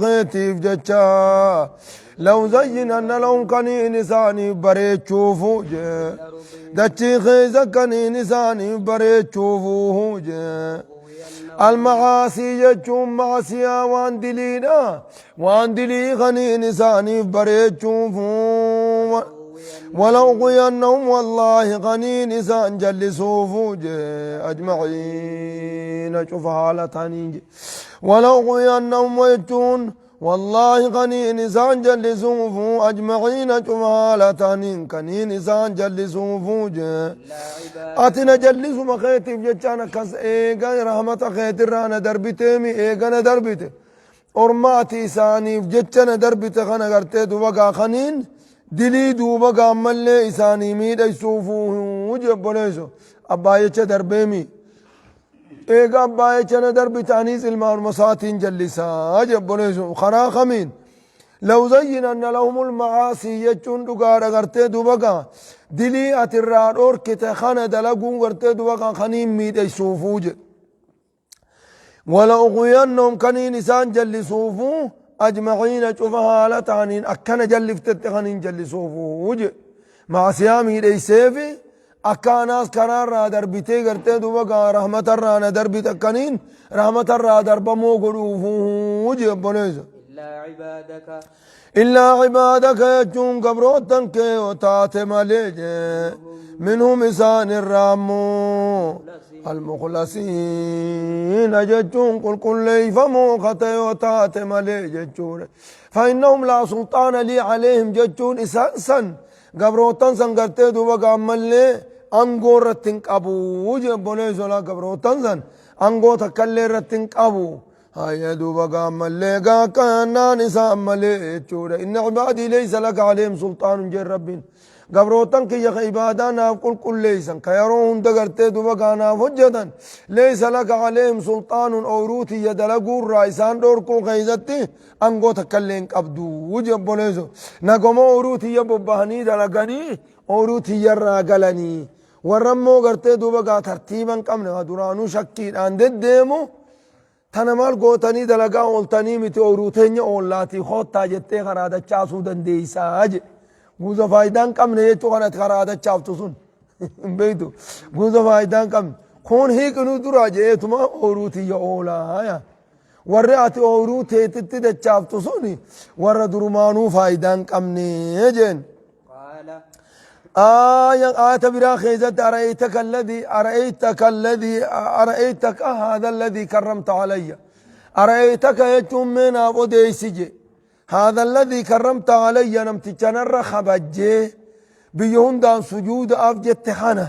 خيتيف جتشا لو زينن لهم كنين نساني بريتشوفو جي دتشي خيزة كنين نساني بريتشوفو جي المعاصي يجوم معصية وان دلينا وان دلي خنين نساني بريتشوفو ولو غينهم والله غنين إنسان جلسوا فوجه أجمعين شوف حالتاني ولو غينهم ويتون والله غنين إنسان جلسوا فو أجمعين شوف حالتاني كنين إنسان جلسوا فوجه أتنا جلسوا مخيتي بجتشانا كس إيغا رحمة خيتي رانا دربتيمي إيغا دربتي أرماتي ساني بجتشانا دربتي خانا غرتي دوبا خنين دلي دوبا قامل إساني ميد يسوفوه وجب بوليسو أبايتش دربيمي إيقا أبايتش دربي تانيس الماء المساتين جلسا أجب بوليسو خنا خمين لو زينن لهم المعاصي يجون دقار غرتي دوبا دلي أترار أوركت خنا دلقون غرتي دوبا خنين ميد يسوفوه ولو غينهم كنين إسان جلسوفوه أجمعين شوفها على تانين أكنا جلفت تغنين جلسوفو وجه مع سيامي ليسيفي أكاناس كرار را دربيتي غرتي دوبا رحمة الرانا دربيت أكنين رحمة الرا درب موغلوفو وجه بنيزو إلا عبادك يجون قبروتن كي وتات مليج منهم إسان الرامو المخلصين جتون قل كل يفهموا خطي وتات مليج فإنهم لا سلطان لي عليهم جتون إسان قبروتن سن قرتي دوبا قامل لي أنقو رتنك أبو وجه بنيزو لا قبروتن سن أنقو تكالي رتنك أبو هيا دوبا قامل لي قاكانا نساء مليج إن عبادي ليس لك عليهم سلطان جي ربين قبروتن كي يخ عبادانا كل ليسن كيرون دغرتي دوبا غانا فجدن ليس لك عليهم سلطان اوروتي يدلقوا رايسان دوركو خيزتي انغو تكلين قبدو وجب بوليزو نغمو اوروتي يببهني دلغني اوروتي يرا غلني ورمو غرتي دوبا غا ترتيبا قمنا درانو شكي اند ديمو تنمال غوتني دلغا اولتني متي اوروتين اولاتي خوتا جتي خرادا چاسو دنديساج غوزا فايدان كم نه تو كانت خراده چافتسون بيدو غوزا فايدان كم كون هيك نو دراجه تما اوروتي يا اولا يا ورات اوروتي تتد چافتسون ور درمانو فايدان كم نه جن قال آية برا خيزت أرأيتك هذا الذي كرمت علي أرأيتك يتم من أبو ديسجي هذا الذي كرمت علي نمتجنر خبجي بيون دان سجود أفجت حنا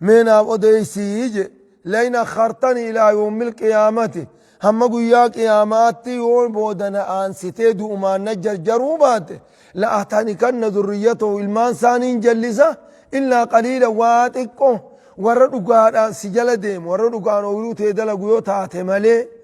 من أوديسيج لين خرطني إلى يوم القيامة هم قويا قياماتي والبودنا آن ستيد وما نجر جروبات لا أهتاني كان ذريته المان سانين جلسة إلا قليلا واتقو وردقا سجل ديم وردقا نولوت يدل قيوتا ملي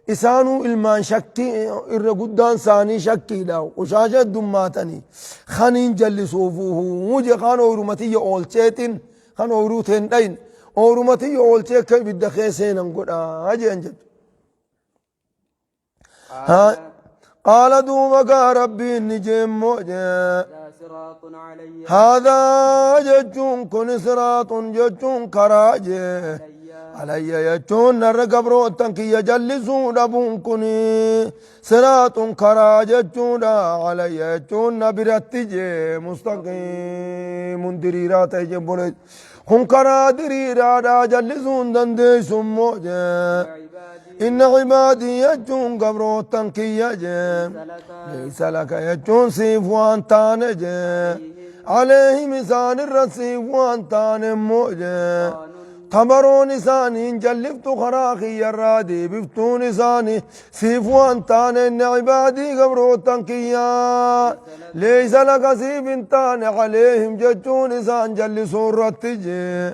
إسانو المان شكي إرقودان ساني شكي داو وشاشة دماتني خانين جلسوفوه موجي خان أورمتي أولتين خان أوروتين دين أورمتي أولتين كي بدخيسين انقود أجي أنجد قال دومك ربي نجيم موجي هذا ججون كن صراط ججون كراجي علي يجون نرقبرو تنكي يجلسون أبون كني صراط كراججون علي يجون نبرتجي مستقيم دريرات يجبون هم كرا دريرات جلسون دندسون موجي إن عبادي يجون قبرو تنكي يجي ليس لك يجون سيف وانتان يجي عليه ميزان الرسيف وانتان موجي تبرون إساني جلفتو خراخي يرادي بفتون إساني سيف وانتان إن عبادي قبرو تنكيا ليس لك سيف انتان عليهم ججون إسان جلسون رتجي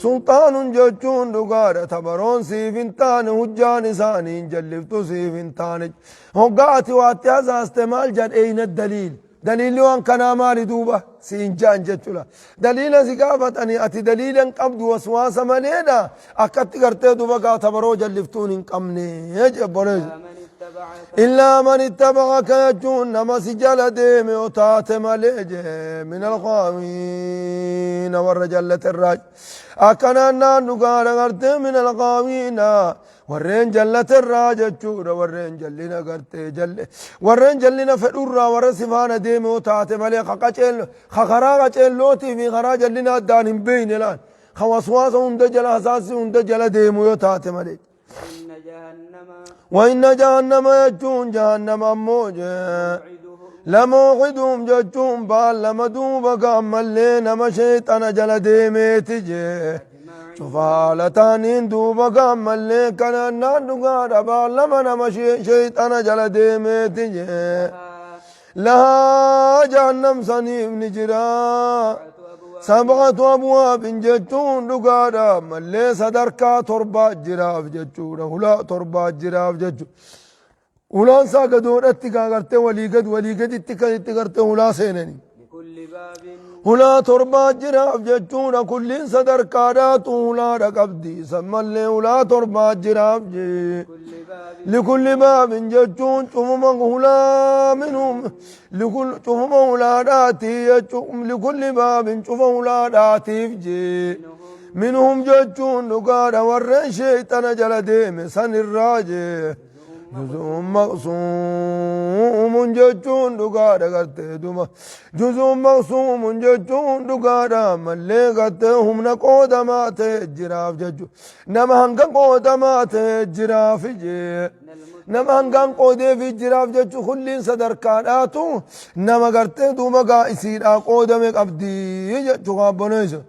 سلطان ججون دقارة تبرون سيف انتان هجان إساني جلفتو سيف انتان هقاتي واتيازا استعمال جد أين الدليل دليل وان كان مالي دوبة سينجان جتولا دليل زكافة أني أتي دليلا قبض وسواس ملينا أكت قرتي دوبة قاتبرو جلفتون قمني يجب بنيز إلا من اتبعك يجون نما سجل ديم وتات مليج من الغاوين والرجلة الراج أكنا نقال غرت من الغاوين ورين جلة الراج جور ورين جلنا غرت جل ورين جلنا فدورا ورسفان ديم وتات ملي خقرا لوتي في خرا جلنا دان بين الان خواسواس عند جل حساس عند جل ديم وتات ملي وإن جهنم يجون جهنم موج لموعدهم ججون بال لمدوب قام اللين ما شيطان جل ديميت جي شفالتانين دوب قام اللين كان نادقار بال لما نما شيطان جل ديميت جي لها جهنم سنيم نجرا سبعة أبواب جتون دقارا ملي صدركا تربا جراف جتون هلا تربا جراف جتون هلا ساقدون اتقا قرتي وليقد اتقرتي هلا سينني هلا تربا جراف جتون كل صدركا داتو هلا رقبدي سمالي هلا تربا جراف جي لكل باب جتون شوفما هلا منهم لكل شوفما هلا داتي لكل باب شوفما هلا داتي جي منهم جتون نقارا ورن شيطان جل ديم سن الراجي جزء مقسوم جتون نقارا قرتي دوما جزء مقسوم جتون نقارا ملي قرتي هم نقود مات جراف ججو نما هنگا قود مات جراف جي نما هنگان قودي في جراف ججو خلين صدر كاناتو نما قرتي دوما قائسين قودمك أبدي ججو غابونيسو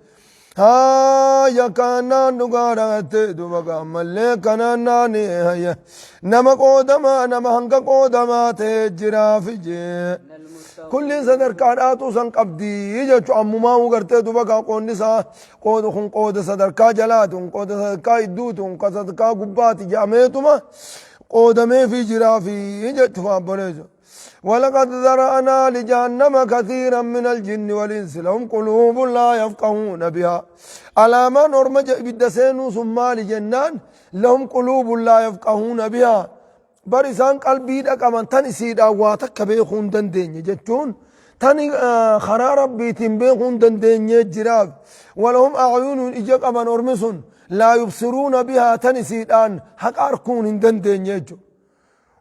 ها يا كانا نقارا دوما قامل كانا ناني هيا نما قودما نما هنگا قودما جراف جي كل صدر كاناتو سن قبدي ججو أمما وقرتي دوما قوني سا قود خن قود صدر كا جلاتون قود صدر كا إدوتون قود صدر كا قباتي جاميتما قودمي في جرافي ججو فابونيسو ولقد ذرأنا لجهنم كثيرا من الجن والإنس لهم قلوب لا يفقهون بها على ما نرمج بالدسين ثم لجنان لهم قلوب لا يفقهون بها برسان قلبي دك من تني سيدا واتك بيخون دندين جتون تني خرا ربي تنبيخون دندين جراف ولهم أعين إجاك من أرمسون لا يبصرون بها تني سيدان حق أركون دندين يجو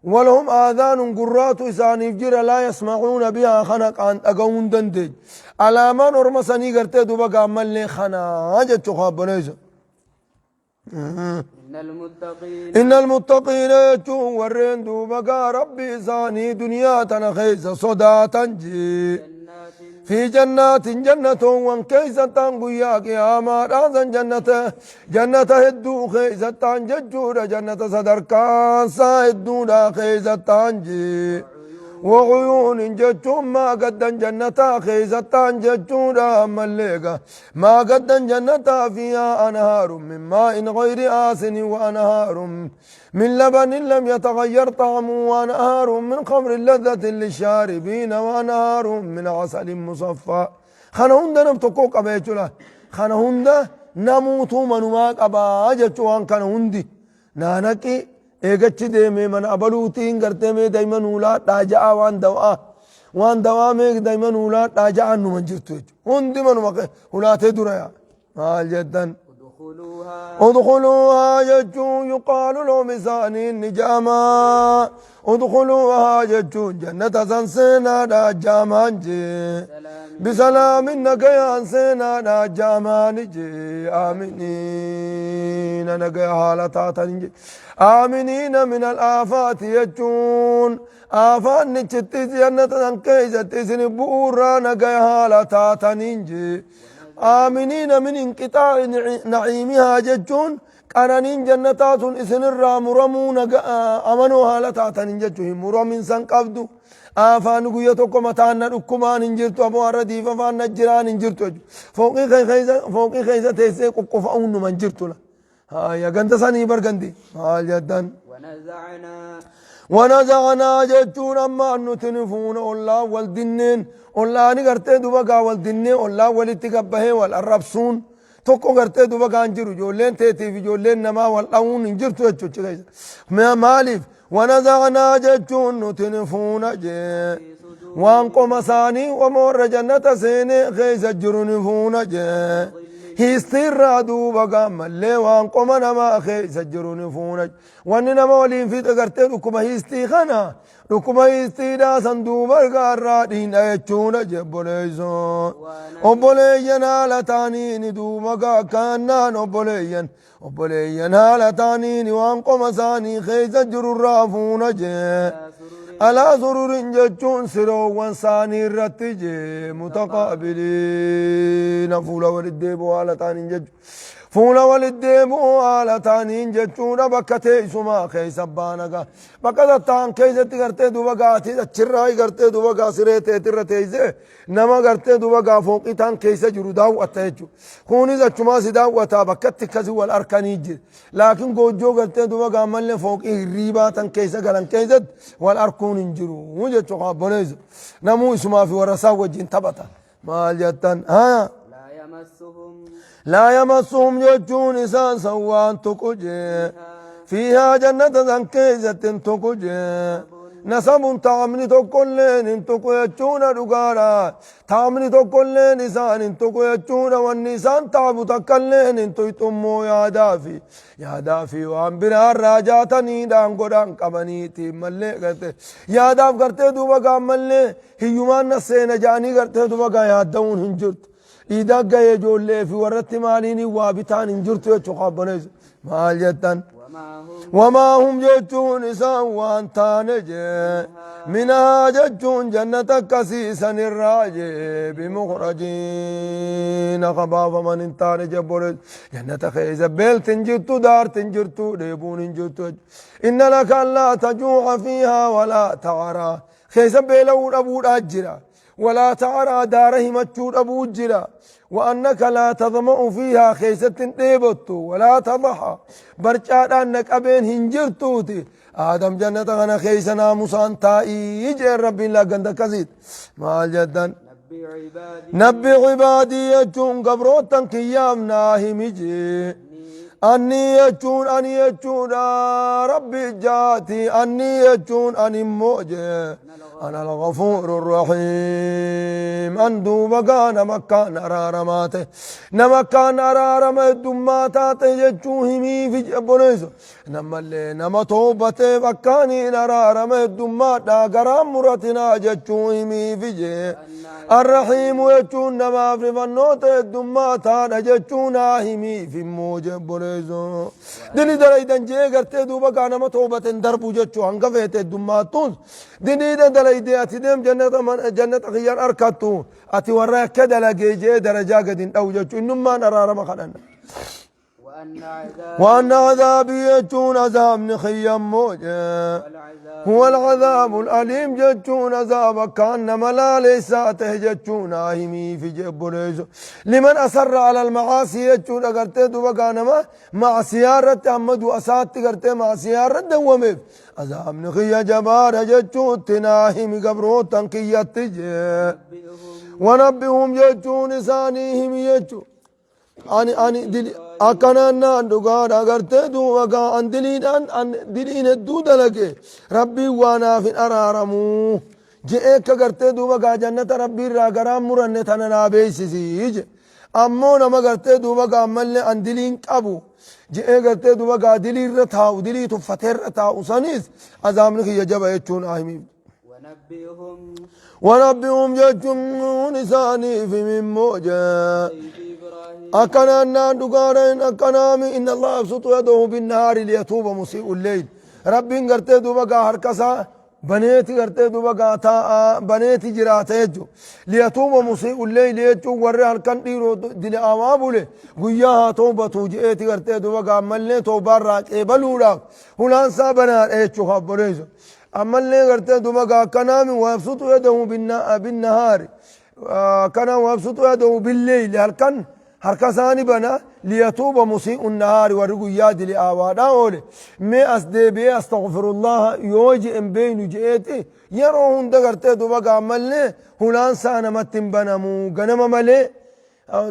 ولهم آذان قرات إسان يفجر لا يسمعون بها خنق عن أقوم دندج على ما نرمسني قرتي دوبا عمل لي خنا جت خابنيزه إن المتقين يجون ورين دوبا ربي إساني دنيا تنخيز صداة جي في جنات جنة وان كيسة تنقيا قياما رازن جنة هدو خيسة تنججور جنة صدركان ساهدو لا خيسة تنجي وعيون جتون ما قدن جنة خيسة تنججور مليقا ما قدن جنة فيها أنهار من ماء غير آسن وأنهار من لبن لم يتغير طعمه وأنهار من خمر لذة للشاربين وأنهار من عسل مصفى خانا هندا نمتقو قبيتولا خانا هندا نموتو منما قبا جتوان كان هندي نانكي ايغچ ديمي من ابلوتين غرتمي دايما ولا داجا وان دوا مي دايما ولا داجا انو منجرتو هندي منما ولا تدريا مال جدا ادخلوها يجو يقال لهم مسانين نجاما ادخلوها يجو جنة سنسينا دا جامان جي بسلام نقيا سينا دا جامان جي آمنين نقيا حالتا جي آمنين من الآفات يجون آفات نجتز جنة سنكيزة تسن بورا نقيا حالتا ننجي آمنين من انقطاع نعيمها ججون قرانين جنتات اسن الرامرمون امنوا حالتاتن ججو مرمين سن قبدو آفان قيتكم متان ركمان انجرتو ابو رديف فان نجران انجرتو فوقي خيزة تيسي قفعون من جرتو لا يا غنت سني برغندي جدن ونزعنا جتون اما نتنفون الله والدنين الله نغرتي دوبا والدنين الله ولتقبه والربسون توكو غرتي دوبا انجرو جولين تيتي في جولين نما والدون انجرتو ما مالف ونزعنا جتون نتنفون جي وانقم ثاني ومر جنة سيني خيس الجرون فون جي هيستير دوبا قام اللي وانقم نما خيس الجرون فون جي واننا مولين في تقرتي لكما هيستي خنا لكما هيستي دا صندوبا قارادين ايچون جي بوليزون وبوليين هالتانين دوبا كانان وبوليين هالتانين وانقم ثاني خيس الجرون رافون جي على سرور جتون سرو وانساني رتجي متقابلين فولا والديبو على تانين جج فولا والديبو على تانين جتون بكتي سما خيس بانغا بكتا تان كيس تغرتي دوبا تي چراي غرتي دوبا سريتي ترتيزه نما غرتي دوبا فوقي تان كيس جرو داو اتيجو خوني زچما سداو وتا بكت كزي والاركاني جي لكن گوجو غرتي دوبا مل فوقي ريبا تان كيس غلن كيس والاركون انجرو وجه چقا بنيز نمو اسما في ورسا وجين تبتا مال جتن ها لا يمسهم جون إنسان سوان تكوجي فيها جنة كيزة تكوجي نسب تعمني تكلين تكو يجون رقارا تعمني تكلين إنسان تكو يجون والنسان تعبو تكلين تيتمو يا دافي وان بنا الراجاتني دان قدان كبنيتي ملي کرتے يا داف کرتے دوبا قام ملي هيومان نسين جاني کرتے دوبا قام يادون هنجرت إذا جاي جولة في ورث مالين وابتان إنجرت وتقابلز مال جتان وما هم جتون سوان تانج منها جتون جنة كسيسا الراجي بمخرجين خباف من انتان جبرز جنة خيز بيل تنجرت دار تنجرت ديبون انجرت إن لك لا تجوع فيها ولا تعرى خيز بيلون أبو الأجرة ولا تعرى داره مجود أبو جرا وأنك لا تظمأ فيها خيسة ديبت ولا تضحى برجاد أنك أبين هنجرتوتي آدم جنة أنا خيسنا مسانتا يجي ربي لا قند كزيد ما جدا نبي عبادي يجون قبروتا كيامنا همجي أني يجون ربي جاتي أني يجون أني موجي أنا الغفور الرحيم أندو بقى مكان أرارماته نمكان أرارم الدماتات يجوهمي في جبنيزو نما اللي نما توبته بكاني أرارم الدمات قرام مرتنا ججوهمي في جي الرحيم يجون نما في فنوت الدماتات ججوناهمي في موجب بنيزو دني دلي دنجي قرتي دو بقى نما توبته دربو ججو هنقفت الدماتون دني دلي إذا أتدم جنة خيار أركضتو أتي وراك كذا لجيجي درجة قدين أو جت إنما نرى رمخنا وأن عذابي يجون عذاب نخيم موجة هو العذاب الأليم جتون عذاب كان ملا ليس تهجتون آهمي في جب ريزو لمن أسر على المعاصي يجون أقرتي دوبا ما مع سيارة أمد وأسات قرتي مع سيارة دواميف عذاب نخيا جبار جتون تناهم قبرو تنقية تجي ونبهم جتون ثانيهم يجون أني دل أكننا دعاء أغرته دو وقا أن دلين الدود لك ربي وانا في أرارمو جئك أغرته دو وقا جنة ربي راغرام مرنة تننا بيسيج أمو نما أغرته دو وقا مل أن دلين كابو جئك أغرته دو وقا دلين رتاو دلين تفتر رتاو سنيس أزامنك يجب يجون آهمين ونبئهم جتون نساني في من موجة أكنا دقارين أكنامي إن الله يبسط يده بالنهار ليتوب مسيء الليل ربي قرتي دوبا هركسا بنيتي قرتي دوبا تا بنيتي جراتيجو ليتوب مسيء الليل يجو وري هلكن ديرو دل آوابولي قياها توبة توجئتي قرتي دوبا ملي توبا راك إبلولا هلان سابنا إيجو خبريزو أما اللي قرتي دوبا أكنامي ويبسط يده بالنهار كان ويبسط يده بالليل هلكن هركساني بنا ليتوب مسيء النهار ورقياد لآوادا أولي مي أسدبي أستغفر الله يوجي إن بين جئتي يروهن دقرتي دوبا عمالي هلان سانا متن بنامو غنم مالي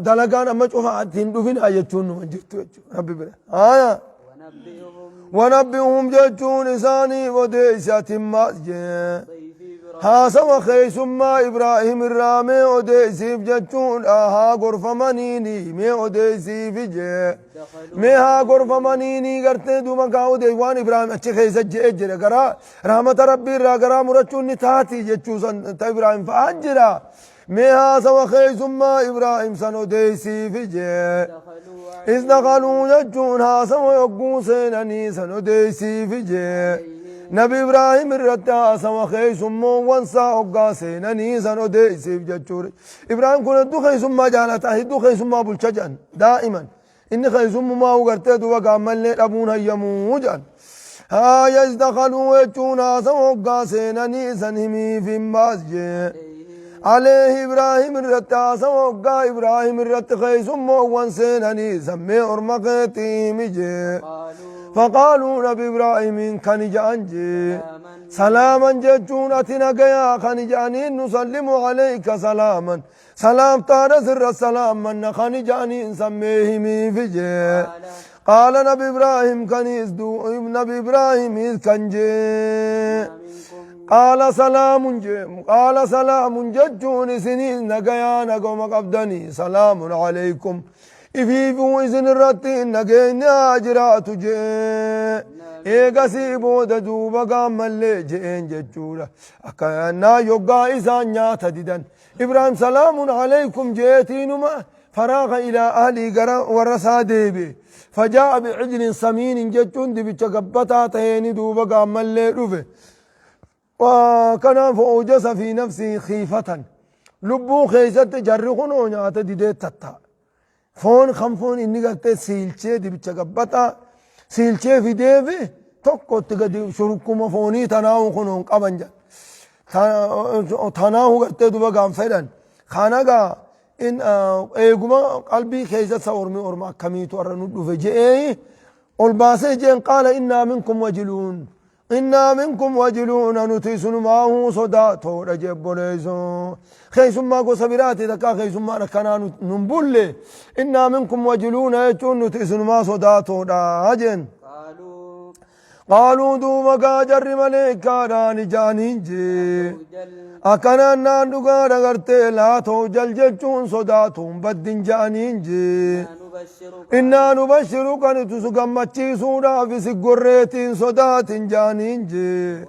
دلقان أما شوفا عدتين دوفين آياتون من جرتو ربي بنا ونبئهم جتون إساني وديسة ماسجين هاسوا خيسما إبراهيم الرامي وديسيف جتون آها غرف منيني مي وديسي في جي مي ها غرف منيني قرتي دوما قاو ديوان إبراهيم أتشي خيسة جي قرا رحمة ربي را قرا مرچون نتاتي جتشوسن تا إبراهيم فأنجرا مي هاسوا خيسما إبراهيم سنو ديسي في جي إذ دخلوا جتون هاسوا يقو سيناني سنو ديسي في جي نبي إبراهيم الرتا سوا خيسم وانسا أوقا سيناني سنو ديسيف جتشور إبراهيم كنا دو خيسم ما جالتا دو خيسم ما بلشجان دائما إن خيسم ما وقرته دو وقامل أبون هيمو جان ها يزدخلوا يجونا سوا أوقا سيناني سنهمي في مسجد عليه إبراهيم الرتا سوا أوقا إبراهيم الرت خيسم وانسيناني سمي أرمقتي مجي فقالوا نبي إبراهيم كان جانجي سلاما جتون أتنا قيا كان جانين نسلم عليك سلاما سلام تارا سر السلام من كان جانين سميه مي فجي قال نبي إبراهيم كان يزدو نبي إبراهيم كان جي قال سلام جتون سنين نقيا نقوم قبدني سلام عليكم إفيفو إذن الرتين نجينا أجرات جي إيغا سيبو دوبا قام اللي جين جتشورا أكانا يوغا إسان نياتا ديدن إبراهيم سلام عليكم جيتينما فراغ إلى أهلي قرأ ورسا ديبي فجاء بعجل سمين جتشون دي بيشاقبتا تهيني دوبا قام اللي رفه وكان فأوجس في نفسه خيفة لبو خيست جرخنو نياتا ديدت تتا فون خمفون إني قلت سيلشة دي بتشقبتا سيلشة في ديفي توكو تقدي شركما فوني تناو خنون قبنجا تناو قلت دوبا قام فيدن خانقا إن إيقما قلبي خيزة سورمي أورما كميتو أرنو فجئي والباسي جين قال إنا منكم وجلون إنا منكم وجلون نتيسن معه صداتو رجب بوليزو خيسم ما قو سبيراتي دكا خيسم ما ركنا ننبولي إنا منكم وجلون يجون نتيسن ما صداتو راجن قالوا دوما قاجر مليكا راني جانين جي أكنا ناندوغا رغرتي لا توجل جلچون صداتو بدن جانين جي إنا نبشرك نتسقمتشي سورا في سقريت صدات جانين جي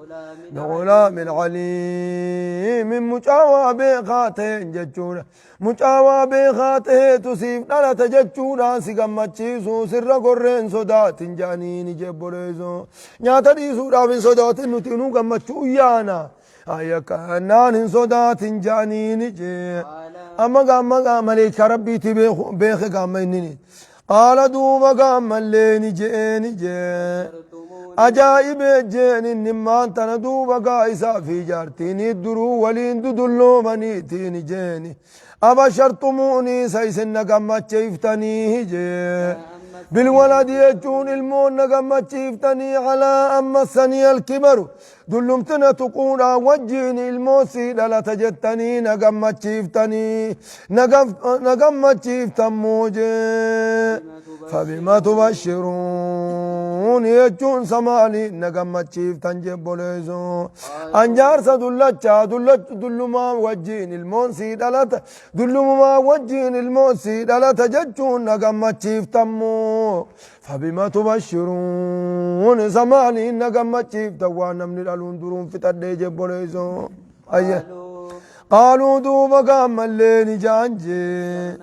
غلام العليم من مجاوى بخاتين ججونا مجاوى بخاتين تسيف نالا تججونا سقمتشي سر قرين صدات جانين جبريزو نياتا دي سورا في صدات نتنو قمتشو يانا هيا كانان صدات جانين جي أما ملك ربي تبيخ قام إنني قال دوما قام الليني جيني جي أجائب جين النمان تندوبا قايسا في جارتيني الدرو ولين ددلو منيتيني جيني أبشرتموني سيسن قمت شيفتني جي بالولد يجون المون نقمت شيفتني على أما السني الكبر دلمتنا تقول وجيني الموسي لا تجتني نقمت شيفتني نقمت شيفتن موجي فبما تبشرون يجون سمالي نقمت شيفتن جبوليزو أنجار سدلتشا دلما وجيني الموسي دلما وجيني الموسي لا تجتون نقمت شيفتن مو فبما تبشرون سمالي نقمت شيفتن وانا من الألون درون في تدي جبوليزو أيه قالوا دوبا قام الليل جانجي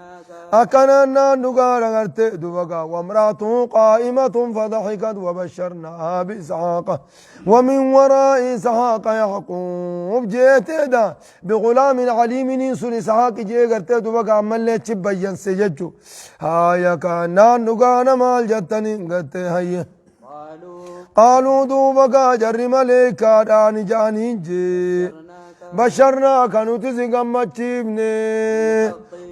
أكنا نانوغا رغرت دوبا وامراته قائمة فضحكت وبشرناها بإسحاق ومن وراء إسحاق يعقوب جيت دا بغلام عليم ننسل إسحاق جي غرت دوبا قام الليل تبين سججو هايا كان نانوغا نمال جتني غرت هيا قالوا دوبا جر مليكا داني جانين جي بشرنا كانوا تزيغم مچيبني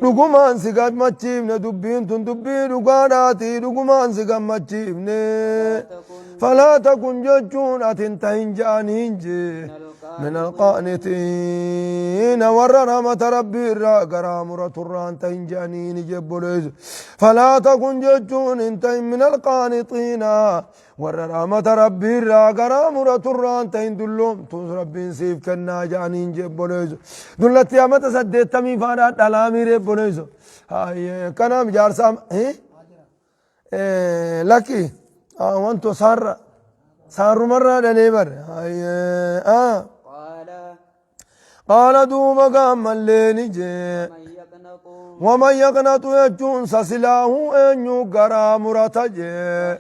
دغمان سيغات مچيبني دبين تن دبي دغاناتي دغمان سيغم مچيبني فلا تكن ججون اتنتين جانين جي من القانتين ور رحمة ربي را قرامرة الران تنجانين جبوليز فلا تكن ججون انت من القانتين ور رحمة ربي را قرامرة الران تندلوم توس ربي سيف كنا جانين جبوليز دلت يا متى سديت تمي فارات علامي ربوليز هاي كلام جارسام لكي وانتو صار مرة دنيبر هاي قال دوما قام الليل جي ومن يقنط يجون سسلاه ان يقرا مرتجي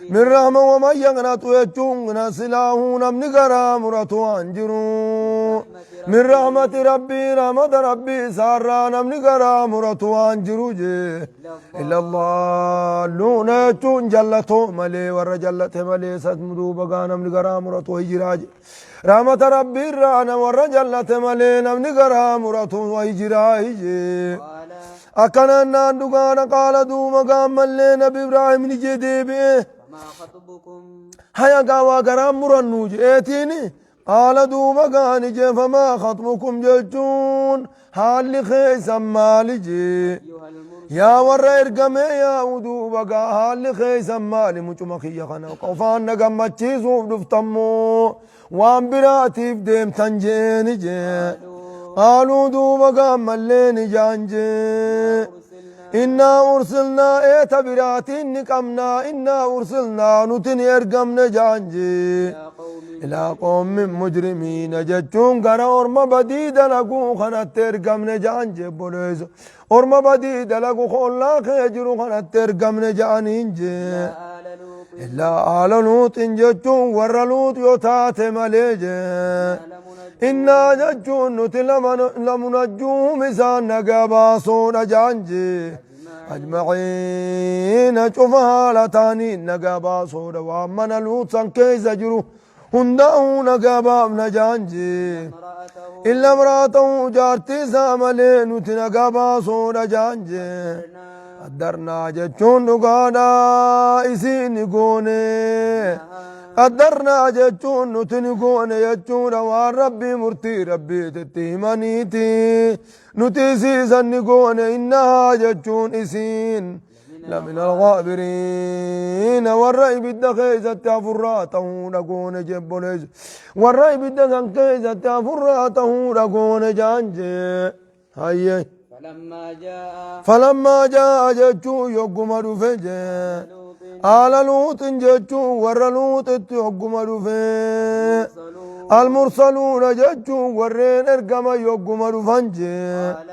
من رحمة ومن يقنط يجون سسلاه نمن قرا مرتو انجرو من رحمة ربي رحمة ربي سارا نمن قرا مرتو انجرو جي إلا الله لون يجون جلتو ملي ور جلت ملي ستمدو بقى نمن قرا مرتو هجراج رحمة ربي رانا ور جلت ملي نمن قرا مرتو هجراج أكنا نادوغانا قال دوما قام اللي نبي إبراهيم نجدي به ما خطبكم هيا قاوا قرام مرنوج ايتيني قال دوما قان جي فما خطبكم ججون حال خيسا مالجي أيها المرسل يا ور ارقمي يا ودو بقى حال خيسا مالي مچمخي خنا قفان نقمتشي صوف دفتمو وان براتيف ديم تنجيني جي قالوا دوما قام اللين جانجي إنا أرسلنا إيتا براتين نقمنا إنا أرسلنا نتن إرقمنا جانجي يا قوم إلى قوم مجرمين ججون قرا أرما بديد لقو خنات إرقمنا جانجي بوليز أرما بديد لقو خلا خيجرو خنات إرقمنا جانجي آل لوط إلا آل لوط ججون ور لوط يوتات مليجي إنا ججون لمنجوم إسان نقابا صون جانجي أجمعين شوفها لتاني نقابا صون وامن لوطا كيس جرو هندأو نقابا نجانجي امرأته إلا امراته جارتي ساملين نقابا صون جانجي قدرنا ججون نقانا إسين قوني قدرنا جتون نتنقون يجون والربي مرتي ربي تتهمانيتي نتيسيسا نقون إنها جتون إسين لمن الغابرين والرأي بالدخيزة تفراته نقون جبوليز والرأي بالدخيزة تفراته نقون جانجي هاي فلما جاء جتون يقوم رفجي لوط آل لوط ججون ور لوط يقوم رفه المرسلون ججون ورين ارقم يقوم رفنجي قال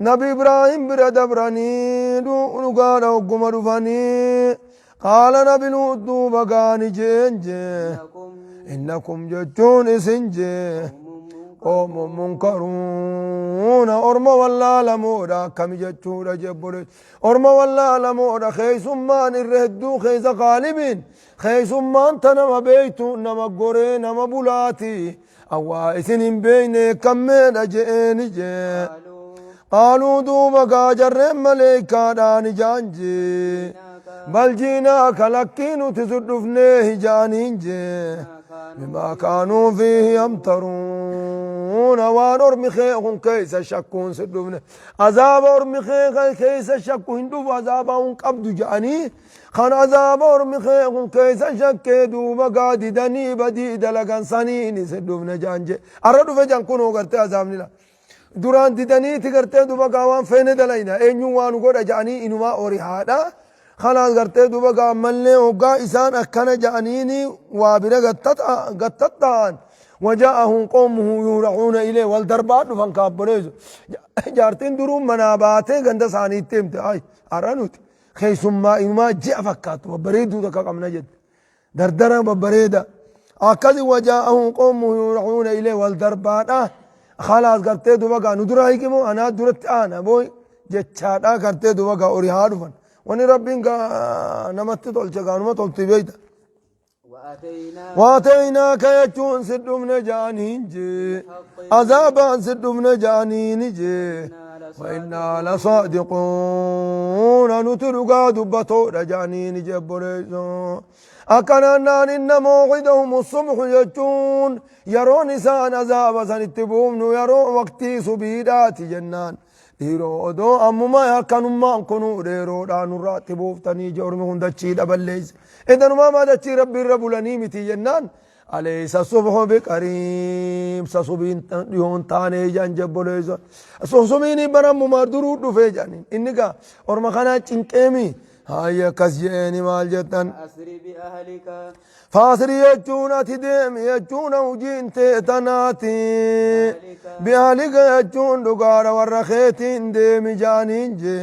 نبي إبراهيم بردبراني نقال يقوم رفني قال نبي لوط بقاني جنجي لكم إنكم ججون إسنجي قوم منكرون أرم والله لمودا كم جتشورا جبولي أرم والله لمودا خيسمان الردو خيس غالبين خيسمان تنما بيتو نما قري نما بولاتي أوا إسنين بيني كمين أجئين جي قالوا دوما قاجر مليكا داني جانجي بل جيناك لكينو تزدفنيه جانين جي بما كانوا فيه يمترون وان أرمي خيخون كيس شكون سدوبنا عذاب أرمي خيخ كيس شكون دوب عذابهم قبض جاني خان عذاب أرمي خيخون كيس شك دوبا قادي دني بدي دلقان سنين سدوبنا جانجي أردو فجان كونو قرتي عذابني لا دوران ديدني تقرتي دوبا قاوان فين دلينا اينيو وانو قد جاني إنما أوري هذا خلاص قرتي دوبا قام ملي وقا إسان أكنا جانيني وابنا قطتان وجاءهم قومه يورعون إليه والدربات فانكابريزو جارتين دروم مناباتي قند ساني تيمت آي أرانوت خيسم ما إنما جاء فكات وبريدو دكا قمنا جد دردرا ببريدا أكد وجاءهم قومه يورعون إليه والدربات خلاص قرتي دوبا قا ندرا هيكمو أنا درت أنا بوي جتشادا قرتي دوبا قا أوريهادو فان وني ربين قا نمت تولچ قانوما تولتي بيتا واتيناك يجون سدوم نجانين جي عذابان سدوم نجانين جي وإنا لصادقون نترقى دبتو رجانين جبريزو أكنان إن موعدهم الصبح يجون يرون إسان عذاب سنتبوم يرون وقتي سبيدات جنان dhiiroo odoo ammumaa harkanummaan kunuu dheeroodhaan nurraa itti buuftanii joormi hundachii dhaballeeyse edanumaa maadachii rabbi irra bulanii miti jennaan alaysa subhu biqariib sasubiin dhiyoon taanee jaan jabboleeysa susumiini barammumaa duruu dhufee jaaniin inni gaa orma kanaa cinqeemi هاي كسجين مال جتن أسري بأهلك فاسري يجون تدم يجون وجين تناتي بأهلك يجون دقار ورخيتين دم جانين جي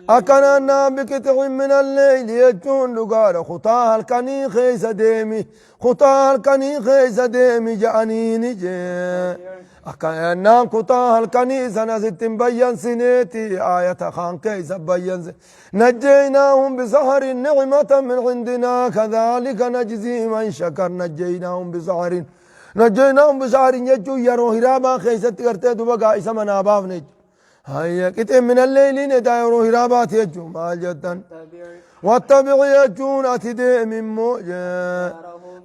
أكننا بكتع من الليل يجون دقار خطاها الكني خيس ديمي خطاها الكني خيس ديمي جانين جي أكننا خطاها الكنيسة نزت بيان سنيتي آية خان كيس بيان نجيناهم بسحر نعمة من عندنا كذلك نجزي من شكر نجيناهم بسحر يجو يرو هرابا خيست قرتي بقى اسمنا بافنج هيا كتب من الليل ندى يرو هرابات يجو ما جدا واتبع يجون أتدي من موجة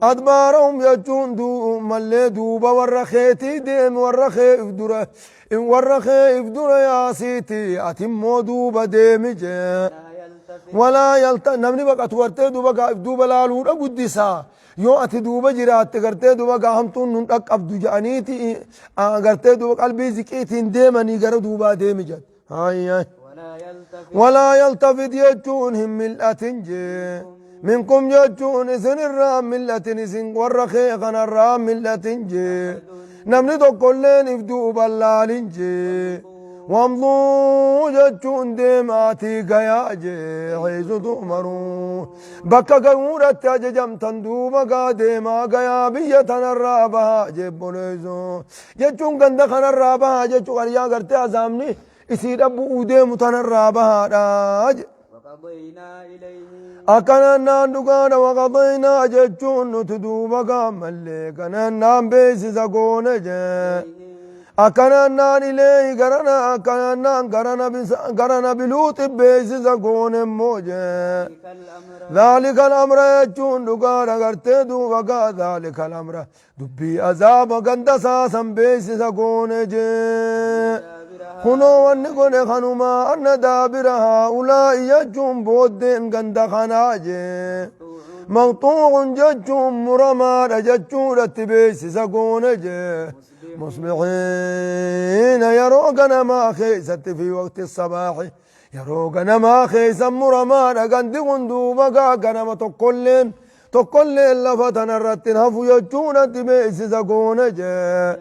أدبارهم يجون دو ملي دوبا ورخيتي ديم ورخي افدره إن ورخي افدره يا سيتي أتمو دوبا ديم جي ولا يلتا نمني بقى تورتي دوبا افدوبا لالورا قدسا يو أتي دوبا جرات قرتي دوبا همتون ننتق أبدو جانيتي قرتي دوبا قلبي زكيتين ديماني قر دوبا ديم جد هاي ولا يلتفت يجون هم ملأة جي منكم يجون إذن الرام ملة إذن ورخي غن الرام ملة جي نمني دو كلين افدو بلال جي وامضو يجون ديماتي قيا جي حيث تؤمرون بكا قورة تججم تندوبا قاديما قيا بيتنا الرابها جيب ليزو يجون قند خن الرابها يجون قريا قرتي عزامني يصير أبو أوديم تنا الرابها راج وقضينا إليه أكننا دقانا وقضينا جتشون نتدوبا قامل كننا بيس زقون جي أكننا إليه قرنا بلوط بيس زقون موجي ذلك الأمر يجون دقانا قرتي دوبا ذلك الأمر دبي أزاب قند ساسا بيس زقون جي خنو ونقول خنوما أن دابر هؤلاء يجون بودهم قند خناجي مقطوع ججون مرمى رججون رتبيس سقون جي مصبحين يروقنا ما خيست في وقت الصباح يروقنا ما خيس مرمى رقند غندوبا قاقنا تقلين لفتنا الرتن هفو يجون رتبيس سقون جي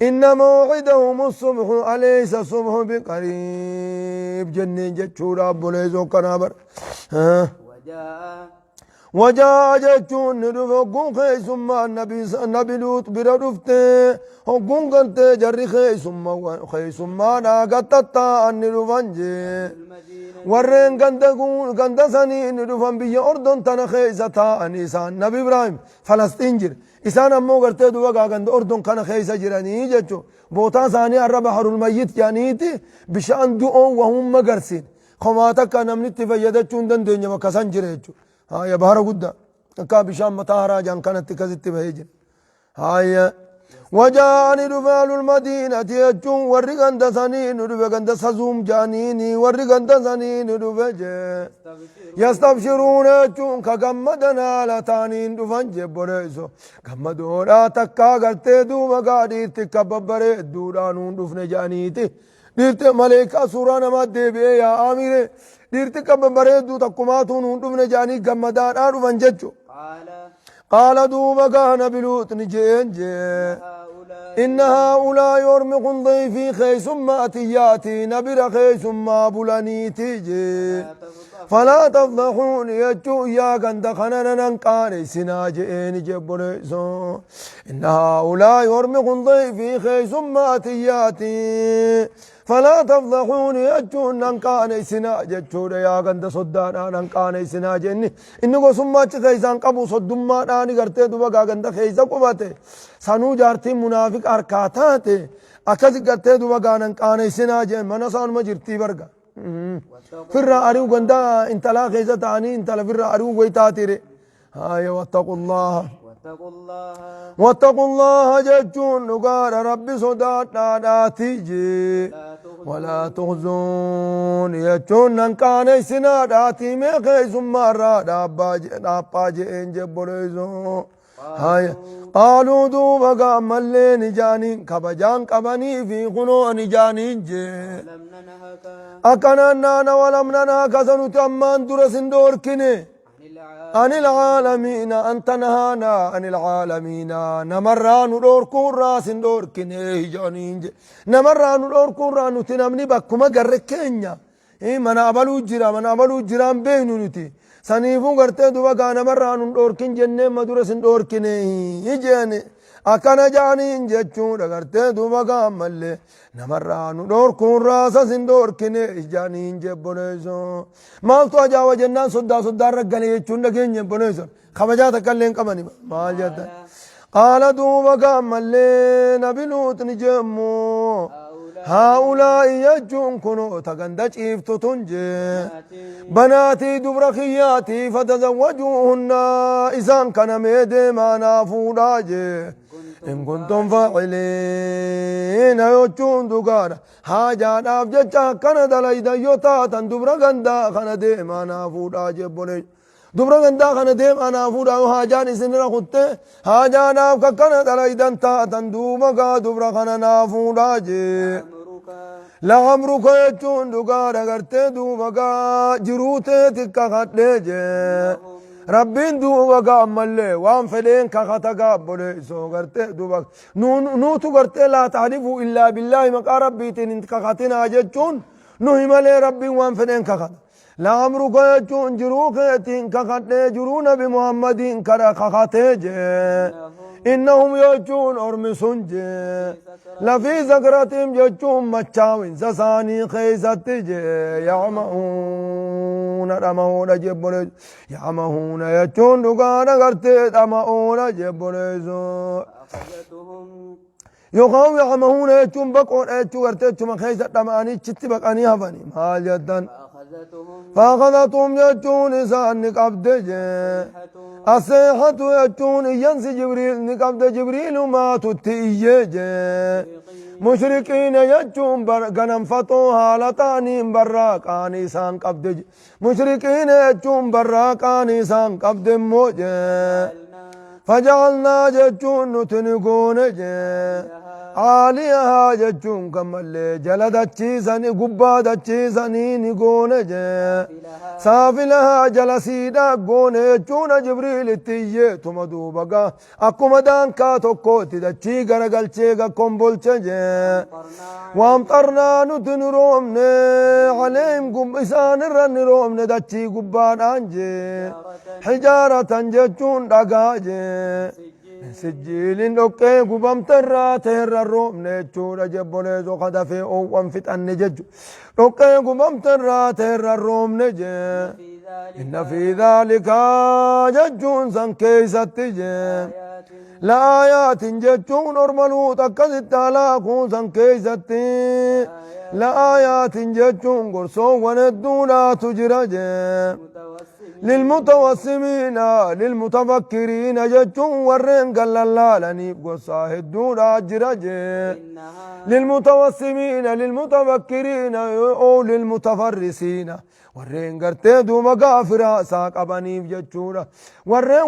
إن موعدهم الصبح أليس الصبح بقريب جنين جتشور أبو ليزو كنابر وجاء جتشون ندفقون خيسما النبي لوط بردفته هقون قلت جري خيسما ناقتتا أن ندفنجي ورين قند سنين ندفن بي أردن تنا خيستا أنيسان نبي إبراهيم فلسطين جر إسان أمو قرتي دوغا قند أردن كان خيسا جراني جتشو بوتا ثاني الرب بحر الميت جانيتي بشأن دؤو وهم مقرسين خماتا كان نمنت فيدتشون دن دنيا مكسان جريتشو هاي بحر قد كا بشام مطهرا جان كانت كزت بهيجن هاي وجاءني رفال المدينة يجون ورقان دسانين رفقان دسازوم جانيني ورقان دسانين رفجة يستبشرون يجون كغمدنا لتانين رفان جبريسو غمدونا تكا غرتي دوما غادي تكببري دورانون رفن جانيتي ديرت ملائكة سورانا ما ديبئ يا آميري ديرت كببري دو تقماتون رفن جاني غمدان رفان ججو قال دوما كان بلوت نجين جي إن هؤلاء يرمقون ضيفي خيس ما أتياتي نبر خيس ما بلانيتي جي فلا تفضحوني يجو يا غند خننا ننقاني سناجئين جبريسو إن هؤلاء يرمقون ضيفي خيس ماتياتي فلا تفضحوني يجو ننقاني سناجئ يا غند صدانا ننقاني سناجئني إنه سمات خيسان قبو صدما ناني غرتي دوبا غند خيسا قباتي سانو جارتي منافق أركاتاتي أكاسي غرتي دوبا غانن قاني سناجئ منسان مجرتي برغا فرا أريو غندا انت لا خيزة تاني انت لا فرا أريو ويتاتيري هاي واتقوا الله واتقوا الله واتقوا الله ججون نقار ربي صداتنا داتيجي ولا تخزون يجون ننكان سنا داتي ميخي سمارا داباجي انجبوريزو هاي قالوا دوبا قامل نجانين كبجان كبني في خنو نجانين جي لم ننهك أكنا نانا ولم ننهك سنوت أمان درسن دوركني عن العالمين أنت نهانا عن العالمين نمران دوركون راس دوركني جانين جي نمران دوركون رانو تنمني بكما قركينيا إيه من أبلو جرام بينو نتي سنيفو غرتي دوبا غانا مران دوركين جنة مدرسن دوركني يجاني أكنا جانين جچون غرتي دوبا غامل نمران دوركون راسا سن دوركني جانين جبونيزو مالتو اجاوا جنان صدا رغني يچون دگين جبونيزو خبجات كلين قمني مال جد قال دوبا غامل نبي لوط نجمو هؤلاء يجون كنو تغندج إفتتنجي بناتي دبرخياتي فتزوجوهن إذن كان ميدي ما نافوراجي إن كنتم فاعلين يجون دقانا حاجان أفججا كان دلائدا يوتاتا دبرخندا كان دي ما نافوراجي بولي دبرخندا كان دي ما نافورا حاجان إسن رخوتي حاجان أفكا كان دلائدا تاتا دوبا دبرخنا نافوراجي لعمرك يجون دقار غرتي دوبا جروتي تكا خطليجي ربين دوبا ملي وان فلين كخطا بولي سو غرتي دوبا نوتو غرتي لا تعرفوا إلا بالله مقا ربي تنين كخطنا ججون نوهي ملي ربي وان فلين كخطا لعمرك يجون جروك يتين كخطلي جرون بمحمد كرا خطيجي إنهم يجون أرمسونجي لفي زكرتهم يجون مچاوين سساني خيستجي يعمهون رمهون جبريز يعمهون يجون دقانا غرتي رمهون جبريز يقاو يعمهون يجون بقون يجون غرتي جمع خيست رماني چتي بقاني هفاني مال جدن فأخذتهم يجون إسان نقبد الصيحة يجون ينسي جبريل نقبد جبريل ما تتئيج مشركين يجون غنم فتو حالتاني براقاني سان قبد مشركين يجون براقاني سان قبد موج فجعلنا ججون نتنقون عاليها ججون كمال جلدتشي سني قبادتشي سني نقون سافلها جلسيدا قون جون جبريل التيه تمدوبقا اكو مدان كاتوكو تدتشي غرقلشي كمبولشي وامطرنا نتنرومن عليهم قم إسان الرن رومن دتشي قبان انجي حجارة ججون دقاجي سجيلين اوكي قبام ترى تهر الروم نيتشورا جبوني زو خدفي او وانفت النجج اوكي قبام ترى تهر الروم نجي إن في ذلك ججون سن كيست لآيات ججون ارملو تكست علاقون سن كيست لآيات ججون قرصو وندونا تجرج للمتوسمين للمتفكرين ججون ورين قال اللالني قصاهدون أجرج للمتوسمين للمتفكرين أو للمتفرسين ورين قرتي دوما قافرا ساق أبانيف ججورا ورين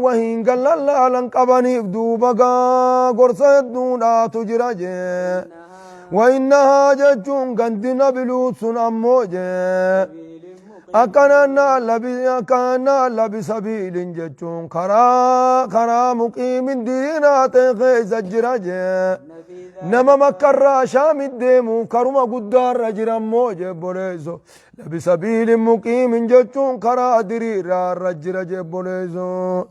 وهين قال اللالن قبانيف دوما قرصاهدون تجرج وإنها ججون قندنا بلوت أموج أكنا لبسبيل جتون كرا مقيم دينات خيز الجراجة نما مكرا شام الديمو كرما قدار رجرا موجة بوليزو لبسبيل مقيم جتون كرا دريرا رجرا بوليزو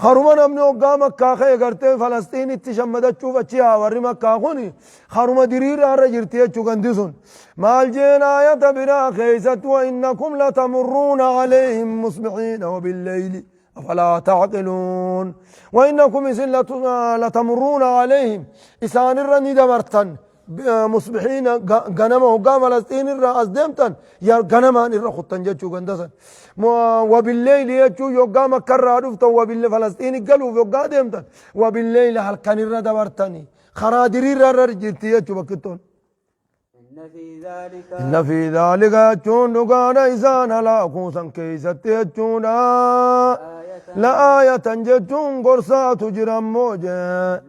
خروما نمني وقا مكا خي غرتي فلسطين اتشمدت شوف اتشيها وري مكا خوني خروما دريرا رجرتي اتشو قندسون مال جينا آية بنا خيست وإنكم لتمرون عليهم مصبحين وبالليل أفلا تعقلون وإنكم لتمرون عليهم إسان الرني دبرتن مصبحين غنما وقام فلسطين الرأس دمتن يا غنما الرخطن جتشو غندسن وبالليل يجو يقام كرا رفتا وبالليل فلسطين قالوا يقا دمتن وبالليل هل كان الردبرتني خرادري رجلتي يجو بكتون إن في ذلك جون نقانا إسان لا خوصا كيست يجون لا آية جتون قرصات جرام موجة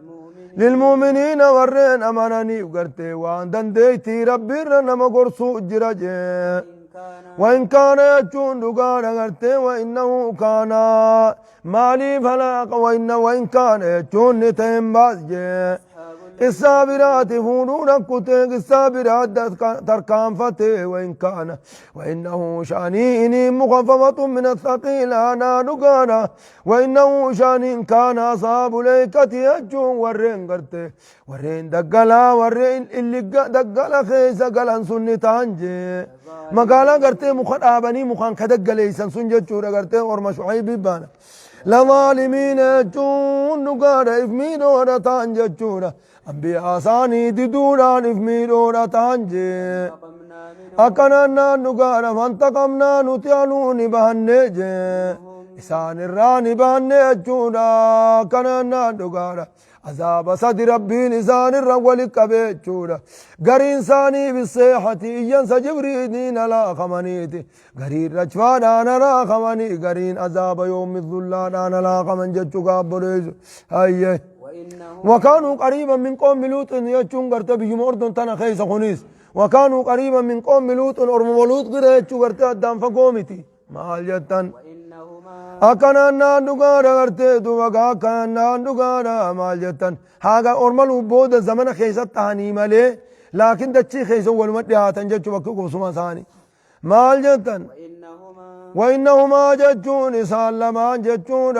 للمؤمنين ورين أمانني وقرتي وان دنديتي ربي رنما قرصو جراجة وإن كان يجون نقانا قرتي وإنه كان مالي فلاق وإن كان يجون نتهم بازجة الصابرات فونون كتيك الصابرات تركان فتي وإنه شاني إني مخففة من الثقيل أنا نقانا وإنه شاني كان أصاب ليكة يجون ورين قرتي ورين دقلا ورين اللي دقلا خيسا قلن سنة تانجي مقالا قرتي مخان آباني مخان كدقلي سنسنجة جورا قرتي ورما شعيب بانا لظالمين يجون نقانا إفمين ورا تانجة جورا أنبياء ثاني ددوران إفمين ورا تانجي أكنا نقانا فانتقمنا نتيانو نبهنجي إسان الراني بهنجي جورا أكنا نقانا عذاب صد ربي لسان الرول كبيتشورا قرين ثاني بالصيحة ينسى جبريدين لا خمانيتي قرين رجفان أنا لا خماني قرين عذاب يوم الظلان أنا لا خمان جتشو قابليز هاي وكانوا قريبا من قوم لوط يجون قرت بهم أردن تنا خيس خنيس وكانوا قريبا من قوم لوط أرم ولوط غير يجون قرت أدام فقومتي مال جتن أكنا نانوغانا غرتي دوغا كنا نانوغانا مال جتن هاغا أرملو بود زمن خيسة تهاني مالي لكن دچي خيسة والمدي هاتن جتشو بكو سما ثاني مال جتن وإنهما جتشون سالما جتشون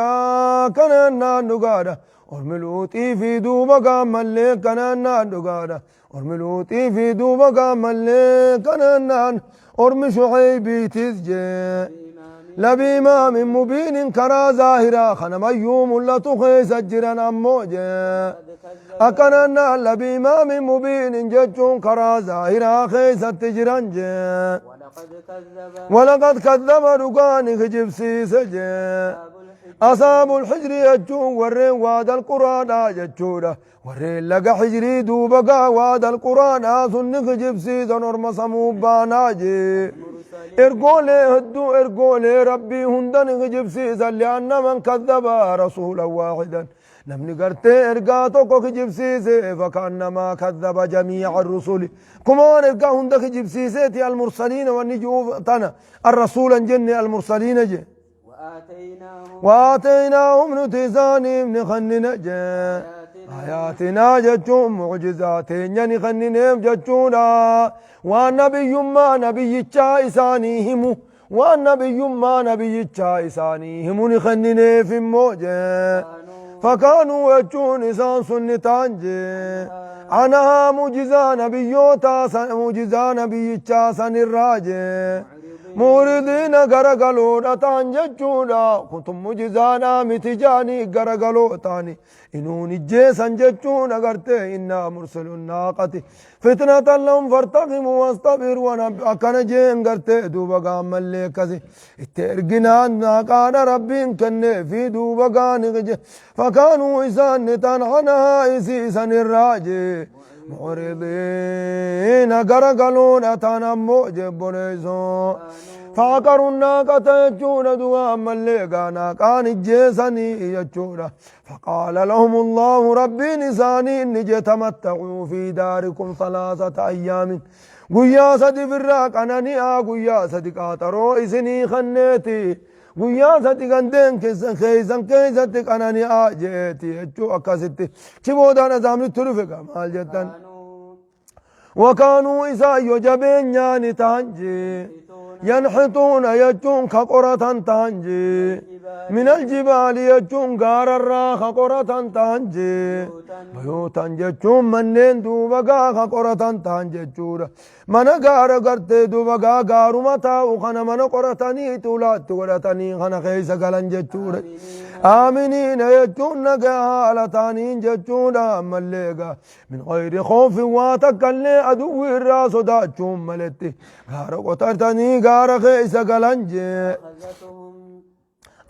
كنا نانوغانا أرملوتي في دوبا مالي كنا نانوغانا أرملوتي في دوبا مالي كنا نان أرم شعيبي تزجي لبإمام مبين كرا ظاهرا خنم أيوم لا تخيس جرا أموجا أكننا لبإمام مبين جتشون كرا ظاهرا خيس تجران ولقد كذب رقان خجب سيسجا أصاب الحجر يجون ورين واد القرآن جتشورا ورين لقى حجري دوبقا واد القرآن أصن خجب سيسا نرم صموبانا جي ارقولي هدو ارقولي ربي هندن خجب سيسا لأن من كذب رسولا واحدا نمني قرتي ارقاتو خجب سيسا فكأنما كذب جميع الرسول كمان ارقا هند خجب سيسا المرسلين والنجوف تنا الرسول جني المرسلين جي وآتيناهم نتزاني من خننا جي آياتنا جتشون معجزاتين نخننهم جتشونا والنبي ما نبي إسانيهم والنبي ما نبي إسانيهم نخننه في موجه فكانوا يجون إسان سنتان جي عنها معجزة نبيوتا معجزة نبي سن الراجي موردين غرغلو دتان جچودا كنتم مجزانا متجاني غرغلو تاني إنون جيسان جچون أغرتي إنا مرسل الناقة فتنة لهم فارتقموا واصطبروا وانا أكنا جين غرتي دوبا قام مليكسي اترقنا ناقان ربين كن في دوبا قان فكانوا إسان نتان عنها إسيسان الراجي معرضين غرقلون أتنمو جبوليسو فعقروا الناقة يجون دوام الليقانا كان الجيساني يجون فقال لهم الله ربي نساني إني تمتعوا في داركم 3 أيام قويا صدي فراق أناني قويا صدي قاترو إسني خنيتي قويا صدي قندين كيسان أناني جيتي يجو أكاسيتي كيبودا نزامني ترفقا مال جدن وكانوا إسا يجبين يعني تانجي ينحتون يجون كقرة تانجي من الجبال يجون غار الراخ قرة تانجي بيوتا يجون منين دوبقا كقرة تانجي جورا من غار غرتي دوبقا غارو متا وخنا من قرتني تولات قرتني خنا خيس غلن جورا آمنين يجون نقالتانين ججونا ملقا من غير خوف واتكالي أدو الراس داچون ملتي غار قطرتني غار خيس غلنجي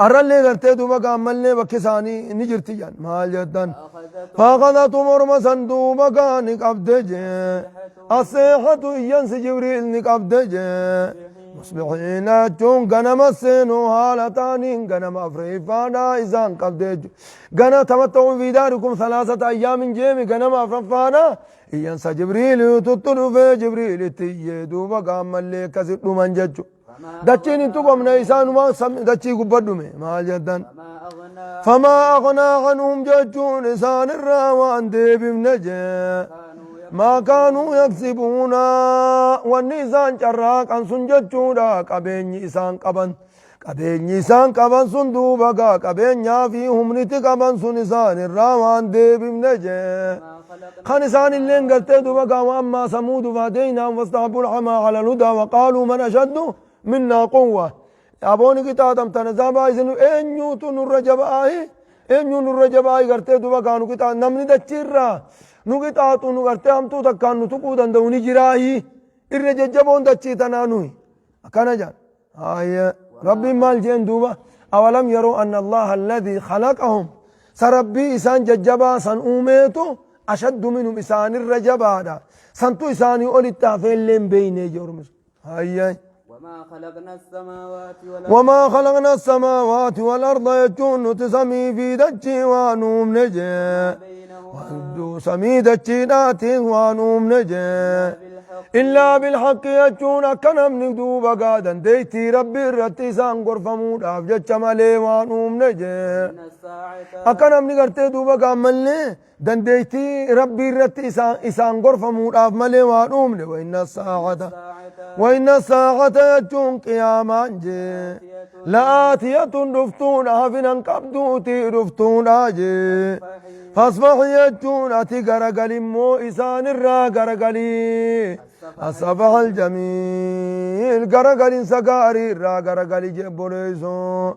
أرالي غرتي دوبقا ملي بكساني نجرتي جان مال جدن فاقضتهم ورمسا دوبقا نقبدجي الصيحة ينس جبريل نقبدجي مصبحين جون غنم السينو حالتانين غنم أفريفانا إذان قبدج غنم تمتعوا في داركم 3 أيام جيمي غنم أفريفانا إيانسا جبريل تطلو في جبريل تيجدو بقام اللي كسر من ججو دچين انتو من إيسان ما دچي قبضو مي مال جدن فما أغنى عنهم ججون إسان الراوان دي بمنجي ما كانوا يكسبون والنسان شراك أن سنجتشودا قبيني إسان قبن سندوبا قبيني فيهم نتقبن سنسان الراوان دي بمنجي خانسان اللين قلتي دوبا وأما سمود فهدينا واستحبوا العمى على الهدى وقالوا من أشد منا قوة أبوني كتاتم تنزابا إذن أنيوتو نور رجبائي قلتي دوبا كانوا كتات نمني دچيرا نقطعتو نقرتي همتو تكان نتقو دندوني جراهي الرججبون دچي تنانوي أكنا جان آية ربي مال جين دوبا أولم يروا أن الله الذي خلقهم سربي إسان ججبا سن أوميتو أشد منهم إسان الرجبا دا سنتو إساني أولي التافين لين بيني جرمس آية وما خلقنا السماوات والأرض يجون تسمي في دجي وانوم نجي وانجو سمي دجي داتي وانوم نجي إلا بالحق يجون أكنم ندو بقادا ديتي ربي الرتيسان قرفمود أفجج مالي وانوم نجي أكنم نقرتي دو بقا ملي دنديتي ربي الرتيسان إسان قرفمود أف مالي وانوم نجي وإن الساعة يجون قياما جي لآتية رفتون أفنا قبدوتي رفتون آجي فاصبح يجون أتي غرقل مو إسان الرا غرقلي الصبح الجميل غرقل سقاري الرا غرقلي جبوليسو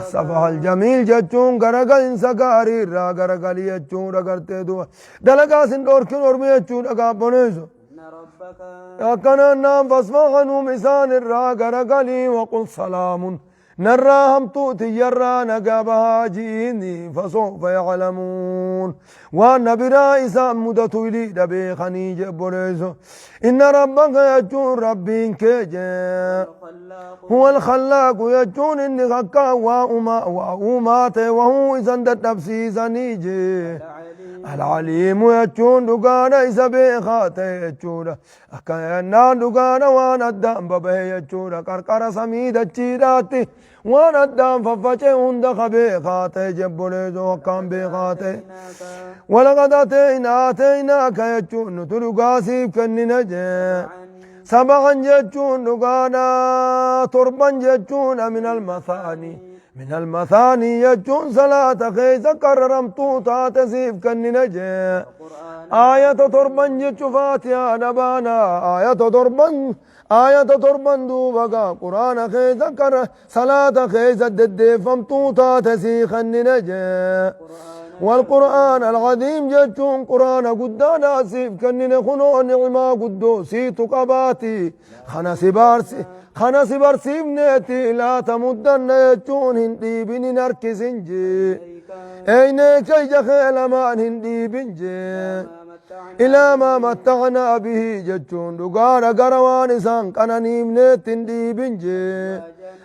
الصبح الجميل ججون غرقل سقاري الرا غرقلي يجون رغرتي دو دلقا سندوركين ورمي يجون أقابونيسو أكنا نام فاصبح عنهم إسان الرا غرقلي وقل سلام نرى هم توتي يرى نقابها جيني فسوف يعلمون وأن برائسا مدتو لي دبي خنيج بوليسو إن ربك يجون ربين كيجي هو الخلاق يجون إني خكا وأمات وهو إذن دتبسي زنيجي العليم يجون دقانا إذا بيخاتي يجون أكينا دقانا وانا الدام ببه يجون كركر سميد الجيراتي وانا الدام ففجي هند خبيخاتي جبوليزو وكام بيخاتي ولقد آتيناك يجون تلقاسيب كننا جي سبعا يجون دقانا تربا يجون من المثاني يجون صلاة خيزة كررم توتا تسيف كننا جي آية تربا يجفات يا نبانا آية تربا دوبقا قرآن خيزة كر صلاة خيزة ددفم توتا تسيخ كننا جي والقرآن العظيم جتون قرآن قدانا سيف كننا خنو نعما قدو سيتو قباتي خنا سبار سيبنيتي لا تمدن يجون هندي بني نركزنجي أين كي جخيل ما هندي بنجي إلى ما متعنا به جتون دقار قروان إسان كانني منت هندي بنجي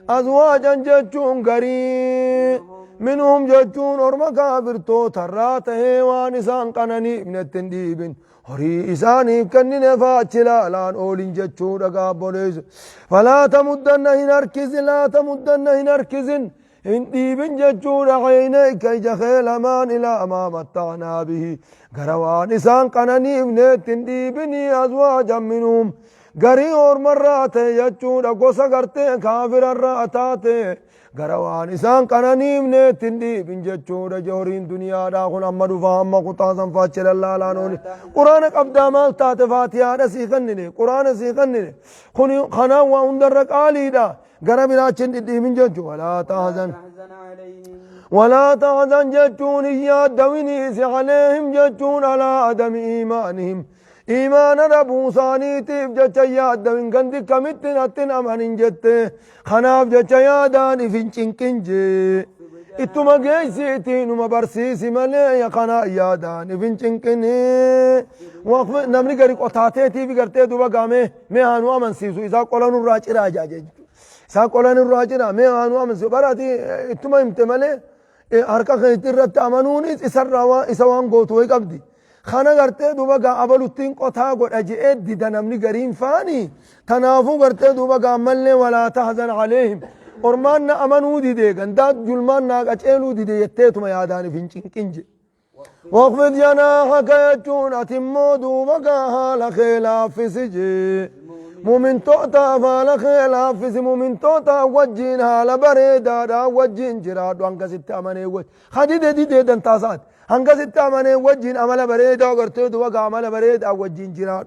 أزواجا جتون قريب منهم جتون أرما كافر تو ترات هيوان إسان كانني منت هندي بن هري إساني كنن فاتشلا لان أولين جتشو رقا بوليس فلا تمدن هنركز لا تمدن هنركز انتي بن جتشو عينيك جخيل أمان إلى ما متعنا به قروان إسان قنني ابنت انتي بني أزواجا منهم قري اور مرات جتشو رقو سقرتي كافر الراتات قروان إسان قنني ابنت انتي بن جتشو رجورين دنيا راخون أمدو فهم قطاسا فاتشل الله لانوني قرآن قبدا مال تات فاتحة رسي خنني قرآن سي خنني خنا وندرك آلي دا قرب لاتشن انتي بن جتشو ولا تحزن ولا تحزن جتشون إياد دوينيس عليهم جتشون على عدم إيمانهم إيمان ربو ثانيتيف جتشا يادوين قندي كمتن أتن أمانين جتة خناف جتشا يادان إفنشن كنجي إتما جيسيتي نما برسيسي ملي يقنا يادان إفنشن كني وقف نمني قريق أتاتيتي في قرتي دوبا قامي ميهانو أمن سيسو إذا قولانو راجي راجا جيجو إذا قولانو راجي را ميهانو أمن سيسو براتي إتما امتمالي أركا خيطي رت أمنوني إسوان قوتوي قبدي خانا قرتي دوبا قا أبلوتين قطا قد أجئت دي دنمني قريم فاني تنافو قرتي دوبا قا ملي ولا تحزن عليهم أرمان أمنو دي دي قندات جلمان ناق أجئلو دي دي يتيتو ما ياداني فينشين كنجي واخفض جناحك يجون أتمو دوبا قا هالا خلاف سجي مؤمن توتا فالا خلاف سجي مؤمن توتا وجين هالا بريدا دا وجين جراد وانك ست أمني وج خدي دي دي دنتاسات هنگا ستة مانه وجين عمل بريد أو قرتيد وقع عمل بريد أو وجين جراد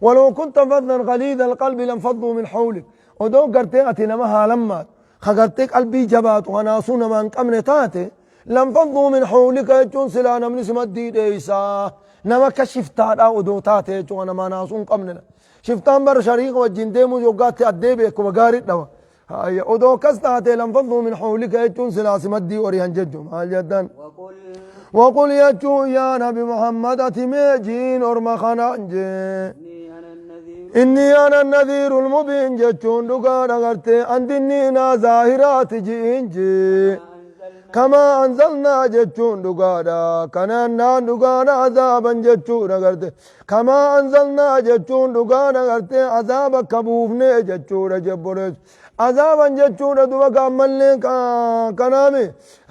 ولو كنت فظا غليظ القلب لانفضوا من حولك ودو قرتي أتنما هالما خقرتك قلبي جبات وناسون من قمن تاتي لانفضوا من حولك يجون سلانا من اسم الدين إيسا نما كشفتان أو دو تاتي يجون ما ناسون قمننا شفتان بر شريك وجين ديمو جوقات أديبك وقارد نوا هاي ودو كستاتي لانفضوا من حولك يجون سلاس مدي وريهن ججم هل جدان وقل يجو يا نبي محمد أتميجين أرما خنانجي إني أنا النذير المبين جتون دقان أغرتي أندنينا ظاهرات جينجي كما أنزلنا جتون دقانا كنانا دقانا عذابا جتون أغرتي كما أنزلنا جتون دقانا أغرتي عذابا كبوفني جتون جبرت عذابا جتون دوكا ملك كنامي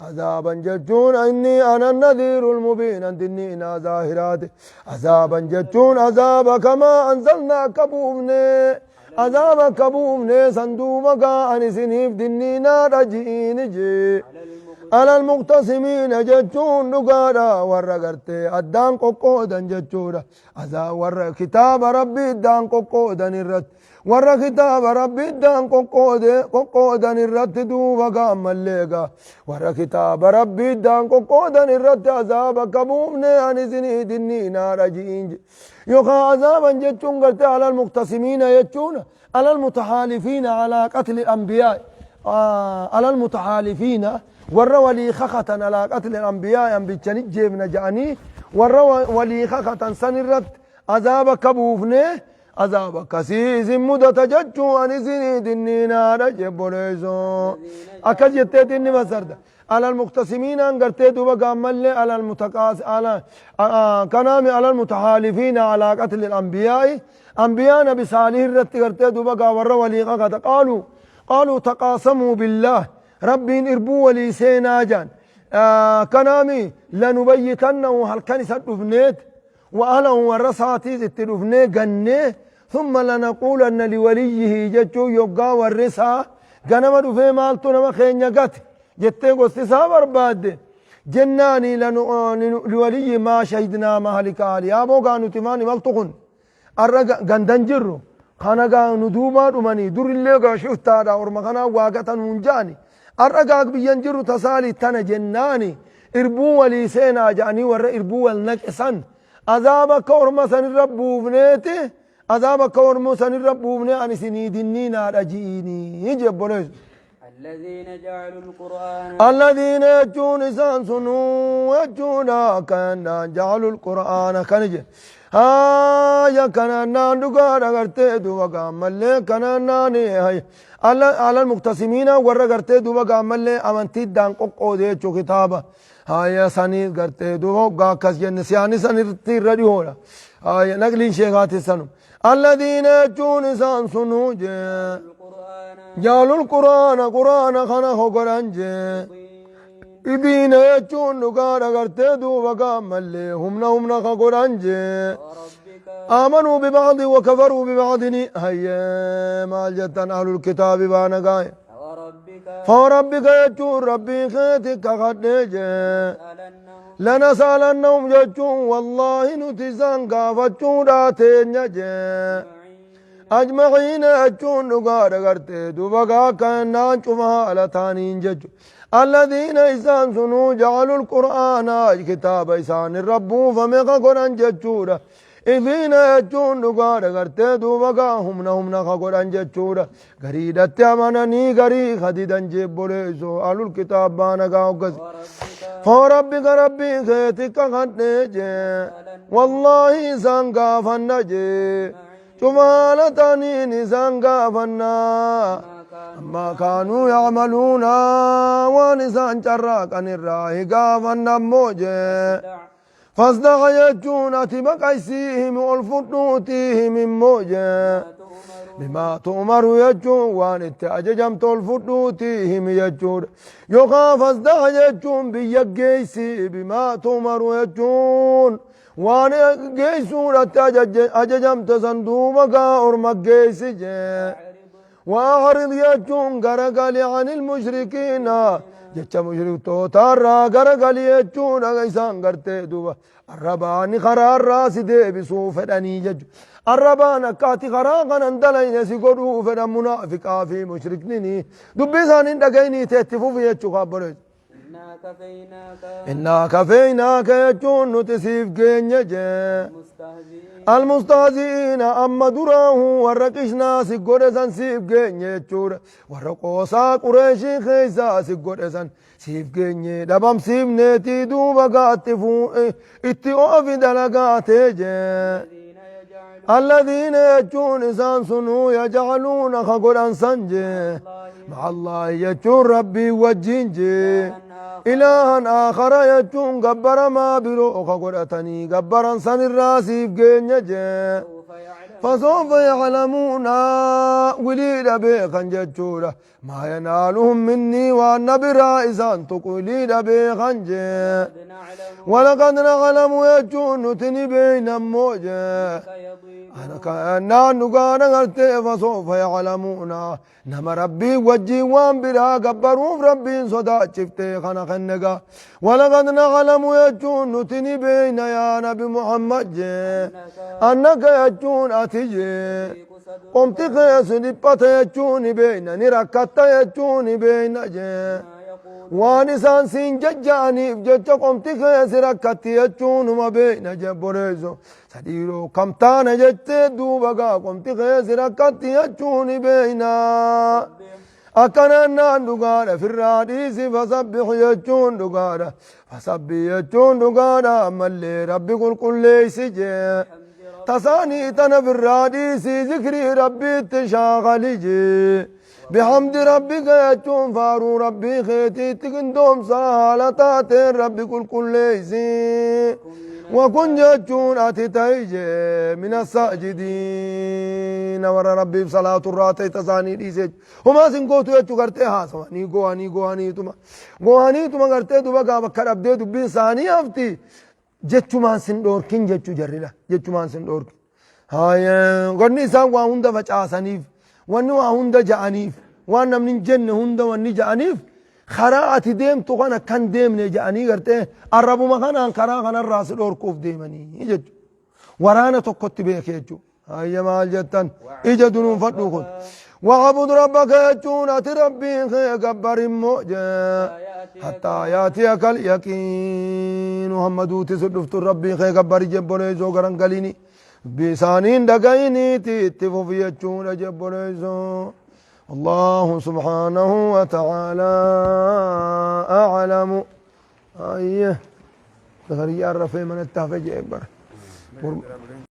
عذابا جتون إني أنا النذير المبين أنتني إنا ظاهرات عذابا جتون عذابا كما أنزلنا كبومني عذابا كبومني صندوبك أن سنيف دنينا رجين جي على المقتسمين جتون دقادا ورقرتي الدان قوقودا جتودا عذاب ور كتاب ربي الدان قوقودا الرد ور كتاب ربي الدان قوقودا الرد دوبا قام الليقا ور كتاب ربي الدان قوقودا الرد عذاب كبومني عن سني دنينا رجين يوخا عذابا جتون قلت على المقتسمين يجتون على المتحالفين على قتل الأنبياء على المتحالفين ور ولي خخة على قتل الأنبياء بيتشن جيبن جاني ور ولي خخة سنرت عذاب كبوفني عذاب كسيز مدة ججو عن سني دنينا رجب وليزو أكد يتيتني مسرد على المقتسمين أنقرتي دوبا قامل على المتقاس على كنامي على المتحالفين على قتل الأنبياء أنبياء نبي صالح الرت قرتي دوبا ور ولي خخة قالوا تقاسموا بالله ربي إربو ولي سينا جان كنامي لنبيتنه هل كنسة دفنيت وأهله والرصاتي ست دفني قني ثم لنقولن لوليه جتشو يبقى والرسا قنما دفي مالتو نما خينيا قت جتي قصتسا برباد جناني لولي ما شهدنا مهلك آلي أبو قانو تماني مالتقن أرقا قندن جرو خانا قانو دوما دماني دور اللي قا شفتا دا ورمخانا واقتا منجاني الرقاق بينجر تسالي تنا جناني إربو ولي سينا جاني ور إربو والنكسن عذابك ورما سن ربو بنيتي عذابك ورما سن ربو بني عن سني دنينا رجيني يجب بلوز الذين جعلوا القرآن الذين يجون إسان سنو يجون كان جعلوا القرآن كنجي يا كان دقار أغرتي دوبا قامل كان ناني هاي على المقتسمين ورا غرتي دوبا قامل أمانتي دان قودي چو كتابة هاي ساني غرتي دوبا قاكس ينسياني ساني ردي هورا هاي نقلين شيخاتي سنو الذين يجون إسان سنو القرآن جعلوا القرآن قرآن خنا هو قرآن إدين يجون دقار أغرتي دوبا قامل همنا قرآن وربك آمنوا ببعض وكفروا ببعض هيا ما جتن أهل الكتاب بانقاي وربك فربك يجون ربي خيتك خدج ألنهم لنسألنهم يجون والله نتزان قافتون راتين يجون أجمعين يجون نقار أغرتي دوبا كأنان شمها على تانين ججو الذين إسان سنو جعلوا القرآن كتاب إسان الرب فمقا قرآن ججورا إذين يجون نقار أغرتي دوبا همنا قرآن ججورا غريدة تأمنني غري خديدا جبوليسو أهل الكتاب بانقا وقز فربك ربي خيتك خدج والله إسان قافن جي شمالتني نسان قافنا ما كانوا يعملون ونسان شراك عن الراهي قافنا موجه فاصدق يجون أتبقيسيهم والفتوتيهم موجه بما تؤمر يجون وان اتأججمت الفتوتيهم يجون يخاف اصدق يجون بيجيسي بما تؤمر يجون وان جيسون اتأججمت صندوبك أرمك جيسي وأعرض يجون غرقل عن المشركين جتش مشرك توتارا غرقل يجون غيسان غرتي دوبا الرباني قرار راس دي بسوف فدني جج الربان كاتي قراغن اندلين سيقولوا فدن منافقا في مشركني دبسان دغيني تتفو في يجو خبرت إنا كفيناك يجون نتسيف جنجة المستهزئين أما دراه ورقشنا سيقودسان سيف جنجة ورقوسا قريشي خيسا سيقودسان سيف جنجة دبام سيف نتي دوبا قاتفو اتئو في دلقات الذين يجون إسان سنو يجعلون خقران سنجي مع الله يجون ربي وجينجي إلها آخر يجون قبر ما بروخ قرأتني قبرا سن الراسي بجنجة فسوف يعلمون وليد بيخا ججورة ما ينالهم مني وأن برائسان تقوليد بيخا ولقد نعلم يجون نتني بين موجة أنا كأننا نقانا قلتي فسوف يعلمون نما ربي وجي وان برا قبروف ربي صدا شفتي خنا خنقا ولقد نعلم يجون نتني بين يا نبي محمد أنك يجون أتجي قمت قيس نبت يجون بين نركت يجون بين وانسان سين ججاني جج قمت قيس ركت يجون ما بين جبريزو سديرو كم تانا جت دوبا قمت قيس ركت يجون بينا أكنا نندقانا في الراديس فسبح يجون دقانا فسبح يجون دقانا ملي ربي كل ليس جي تساني تنا في الراديس ذكري ربي تشاغلي جي بحمد ربك يجون فارو ربي خيتي تقندوم سهالتات ربي كل ليس وكن جتون أتتايجي من الساجدين ور ربي بصلاة الراتي تساني ديسج هما سنقوتو يجو کرتے ہاسوا نی گوانی تما کرتے دو بگا بکر ابدے دبین ثانی ہفتی جچو مان سن دورکن جچو جرلا جچو مان سن دورکن هاي غني سان وا هندا فچاسنيف ونو هندا جانيف وانا من جن هندا وني جانيف خراءة ديم تغنى كان ديم نجاني قرتي الربو مخانا انكرا خانا الراس الوركوف ديماني يجج ورانا تقوت بيك يجو هيا مال جتن اجا دنون فتنوخن وعبد ربك يجون اتربي خي قبر موجة حتى ياتيك اليقين محمدو تسدفت ربي خي قبر جبوليزو قرن قليني بسانين دقيني تتفو في يجون جبوليزو الله سبحانه وتعالى أعلم. أيه تغري الرفي من التهفج أكبر